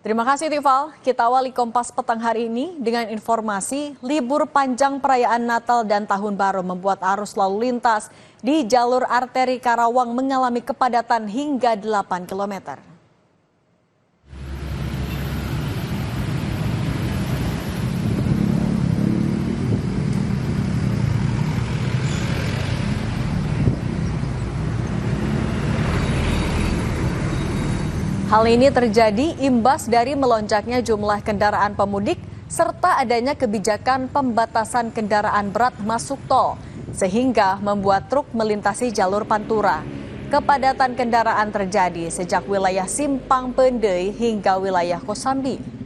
Terima kasih Tival. Kita awali Kompas petang hari ini dengan informasi libur panjang perayaan Natal dan Tahun Baru membuat arus lalu lintas di jalur arteri Karawang mengalami kepadatan hingga 8 km. Hal ini terjadi imbas dari melonjaknya jumlah kendaraan pemudik serta adanya kebijakan pembatasan kendaraan berat masuk tol, sehingga membuat truk melintasi jalur Pantura. Kepadatan kendaraan terjadi sejak wilayah Simpang Pendei hingga wilayah Kosambi.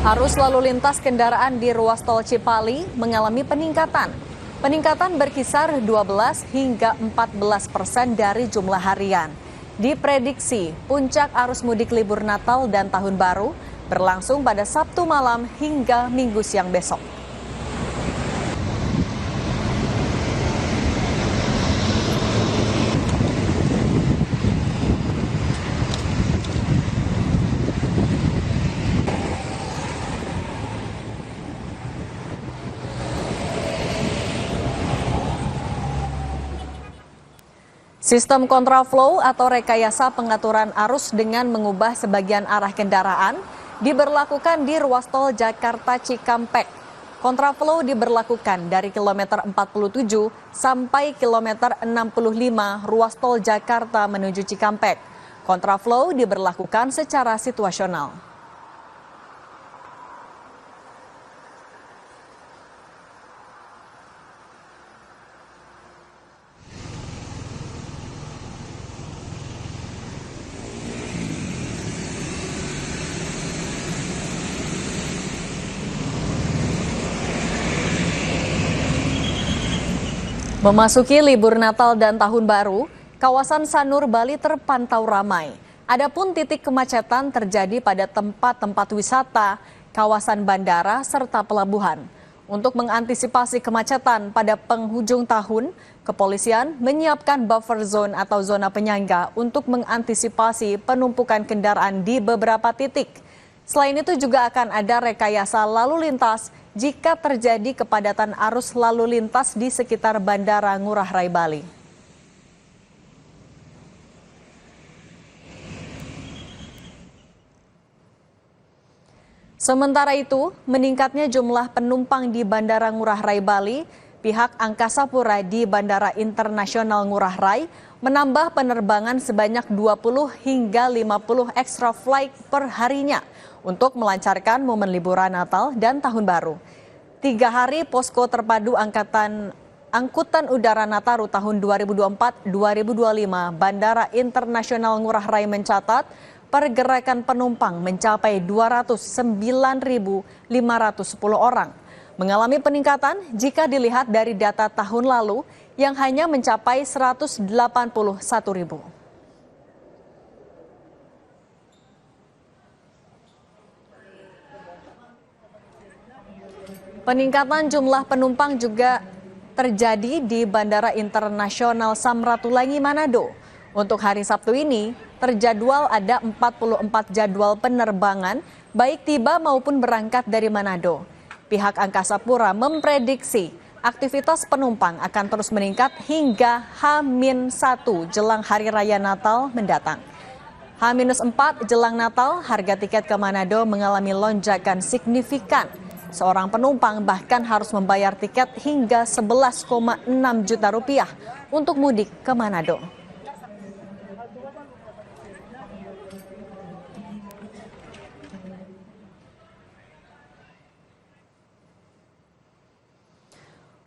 Arus lalu lintas kendaraan di ruas tol Cipali mengalami peningkatan. Peningkatan berkisar 12 hingga 14% dari jumlah harian. Diprediksi puncak arus mudik libur Natal dan Tahun Baru berlangsung pada Sabtu malam hingga Minggu siang besok. Sistem kontraflow atau rekayasa pengaturan arus dengan mengubah sebagian arah kendaraan diberlakukan di ruas tol Jakarta Cikampek. Kontraflow diberlakukan dari kilometer 47 sampai kilometer 65 ruas tol Jakarta menuju Cikampek. Kontraflow diberlakukan secara situasional. Memasuki libur Natal dan Tahun Baru, kawasan Sanur Bali terpantau ramai. Adapun titik kemacetan terjadi pada tempat-tempat wisata, kawasan bandara, serta pelabuhan. Untuk mengantisipasi kemacetan pada penghujung tahun, kepolisian menyiapkan buffer zone atau zona penyangga untuk mengantisipasi penumpukan kendaraan di beberapa titik. Selain itu juga akan ada rekayasa lalu lintas jika terjadi kepadatan arus lalu lintas di sekitar Bandara Ngurah Rai Bali. Sementara itu, meningkatnya jumlah penumpang di Bandara Ngurah Rai Bali, pihak Angkasa Pura di Bandara Internasional Ngurah Rai menambah penerbangan sebanyak 20 hingga 50 extra flight per harinya untuk melancarkan momen liburan Natal dan Tahun Baru. 3 hari posko terpadu angkutan udara Nataru tahun 2024-2025 Bandara Internasional Ngurah Rai mencatat pergerakan penumpang mencapai 209.510 orang. Mengalami peningkatan jika dilihat dari data tahun lalu yang hanya mencapai 181.000. Peningkatan jumlah penumpang juga terjadi di Bandara Internasional Samratulangi Manado. Untuk hari Sabtu ini, terjadwal ada 44 jadwal penerbangan, baik tiba maupun berangkat dari Manado. Pihak Angkasa Pura memprediksi aktivitas penumpang akan terus meningkat hingga H-1 jelang Hari Raya Natal mendatang. H-4 jelang Natal, harga tiket ke Manado mengalami lonjakan signifikan. Seorang penumpang bahkan harus membayar tiket hingga 11,6 juta rupiah untuk mudik ke Manado.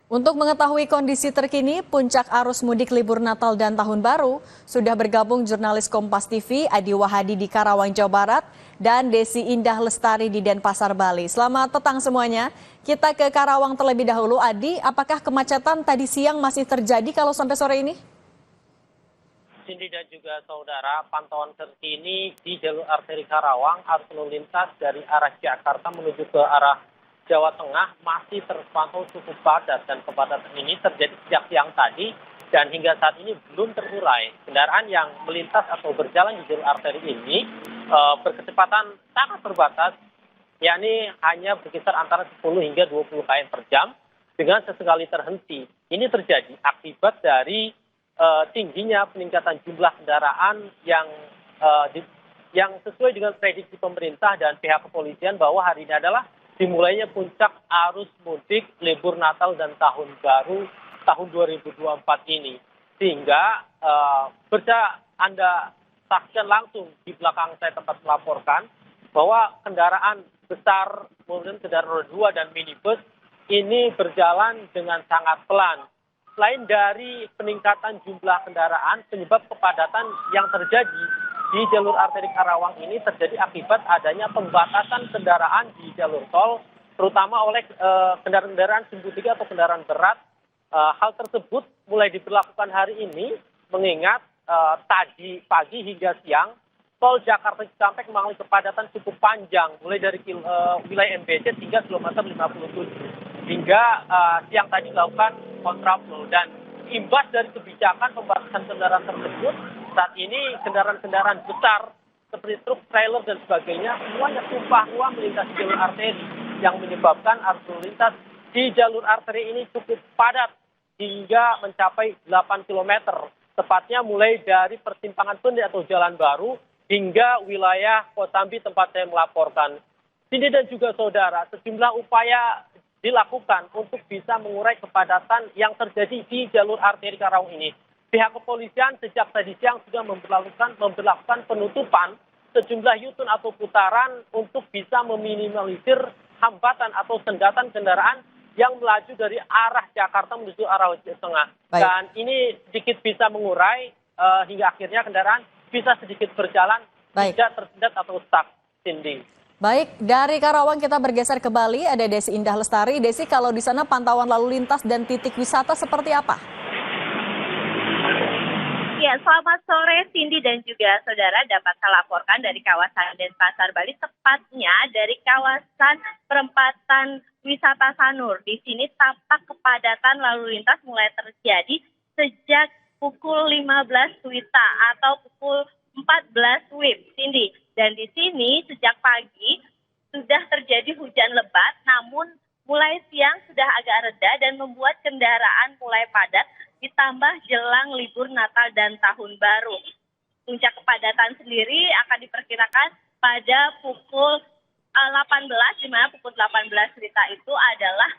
Untuk mengetahui kondisi terkini puncak arus mudik libur Natal dan Tahun Baru, sudah bergabung jurnalis Kompas TV Adi Wahadi di Karawang, Jawa Barat, dan Desi Indah Lestari di Denpasar, Bali. Selamat petang semuanya. Kita ke Karawang terlebih dahulu. Adi, apakah kemacetan tadi siang masih terjadi kalau sampai sore ini? Cindy dan juga saudara, pantauan terkini di jalur arteri Karawang, arus lalu lintas dari arah Jakarta menuju ke arah Jawa Tengah masih terpantau cukup padat dan kepadatan ini terjadi sejak siang tadi dan hingga saat ini belum terurai. Kendaraan yang melintas atau berjalan di jalur arteri ini berkecepatan sangat terbatas, yakni hanya berkisar antara 10 hingga 20 km per jam dengan sesekali terhenti. Ini terjadi akibat dari tingginya peningkatan jumlah kendaraan yang sesuai dengan prediksi pemerintah dan pihak kepolisian bahwa hari ini adalah dimulainya puncak arus mudik libur Natal dan Tahun Baru tahun 2024 ini. Sehingga bisa Anda saksikan langsung di belakang saya tempat melaporkan bahwa kendaraan besar, kemudian kendaraan roda 2 dan minibus ini berjalan dengan sangat pelan. Selain dari peningkatan jumlah kendaraan, penyebab kepadatan yang terjadi di jalur arteri Karawang ini terjadi akibat adanya pembatasan kendaraan di jalur tol, terutama oleh kendaraan-kendaraan sumbu 3 atau kendaraan berat. Hal tersebut mulai diberlakukan hari ini, mengingat tadi pagi hingga siang, tol Jakarta Cikampek mengalami kepadatan cukup panjang, mulai dari wilayah MBC hingga kilometer 57, hingga siang tadi dilakukan kontraflow. Dan imbas dari kebijakan pembatasan kendaraan tersebut, saat ini kendaraan-kendaraan besar seperti truk, trailer, dan sebagainya semuanya tumpah ruah melintasi jalur arteri yang menyebabkan arus lalu lintas di jalur arteri ini cukup padat hingga mencapai 8 km. Tepatnya mulai dari persimpangan Pende atau Jalan Baru hingga wilayah Kosambi tempat saya melaporkan. Cindy dan juga saudara, sejumlah upaya dilakukan untuk bisa mengurai kepadatan yang terjadi di jalur arteri Karawang ini. Pihak kepolisian sejak tadi siang sudah memberlakukan penutupan sejumlah U-turn atau putaran untuk bisa meminimalisir hambatan atau sendatan kendaraan yang melaju dari arah Jakarta menuju arah Jawa Tengah. Baik. Dan ini sedikit bisa mengurai hingga akhirnya kendaraan bisa sedikit berjalan, tidak tersendat atau stuck. Cindy. Baik, dari Karawang kita bergeser ke Bali, ada Desi Indah Lestari. Desi, kalau di sana pantauan lalu lintas dan titik wisata seperti apa? Ya, selamat sore Cindy dan juga saudara, dapat saya laporkan dari kawasan Denpasar Bali, tepatnya dari kawasan perempatan wisata Sanur. Di sini tampak kepadatan lalu lintas mulai terjadi sejak pukul 15 WITA atau pukul 14 WIB, Cindy. Dan di sini sejak pagi sudah terjadi hujan lebat, namun mulai siang sudah agak reda dan membuat kendaraan mulai padat, ditambah jelang libur Natal dan Tahun Baru. Puncak kepadatan sendiri akan diperkirakan pada pukul 18, di mana pukul 18 WITA itu adalah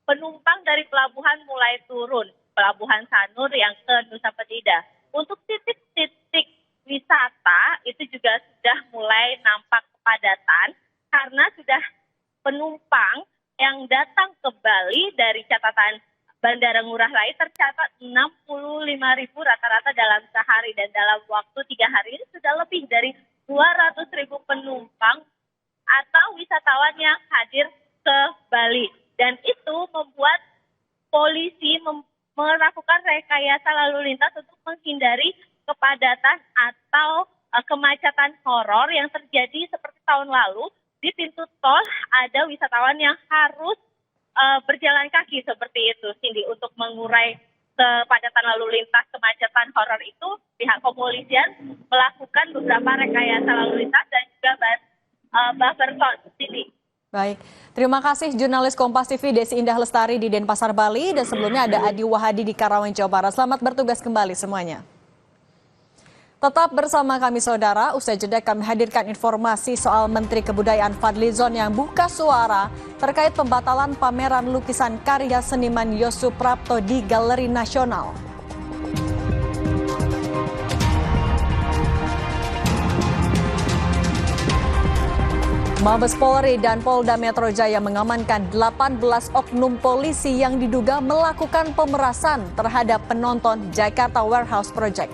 penumpang dari pelabuhan mulai turun, Pelabuhan Sanur yang ke Nusa Penida. Untuk titik-titik wisata itu juga sudah mulai nampak kepadatan karena sudah penumpang yang datang ke Bali dari catatan Bandara Ngurah Rai tercatat 65.000 rata-rata dalam sehari, dan dalam waktu 3 hari ini sudah lebih dari 200.000 penumpang atau wisatawan yang hadir ke Bali. Dan itu membuat polisi melakukan rekayasa lalu lintas untuk menghindari kepadatan atau kemacetan horor yang terjadi seperti tahun lalu. Di pintu tol ada wisatawan yang harus berjalan kaki seperti itu, Cindy. Untuk mengurai kepadatan lalu lintas, kemacetan horor itu, pihak kepolisian melakukan beberapa rekayasa lalu lintas dan juga buffer zone, Cindy. Baik, terima kasih jurnalis Kompas TV Desi Indah Lestari di Denpasar, Bali. Dan sebelumnya ada Adi Wahadi di Karawang, Jawa Barat. Selamat bertugas kembali semuanya. Tetap bersama kami saudara, usai jeda kami hadirkan informasi soal Menteri Kebudayaan Fadlizon yang buka suara terkait pembatalan pameran lukisan karya seniman Yosu Prapto di Galeri Nasional. Mabes Polri dan Polda Metro Jaya mengamankan 18 oknum polisi yang diduga melakukan pemerasan terhadap penonton Jakarta Warehouse Project.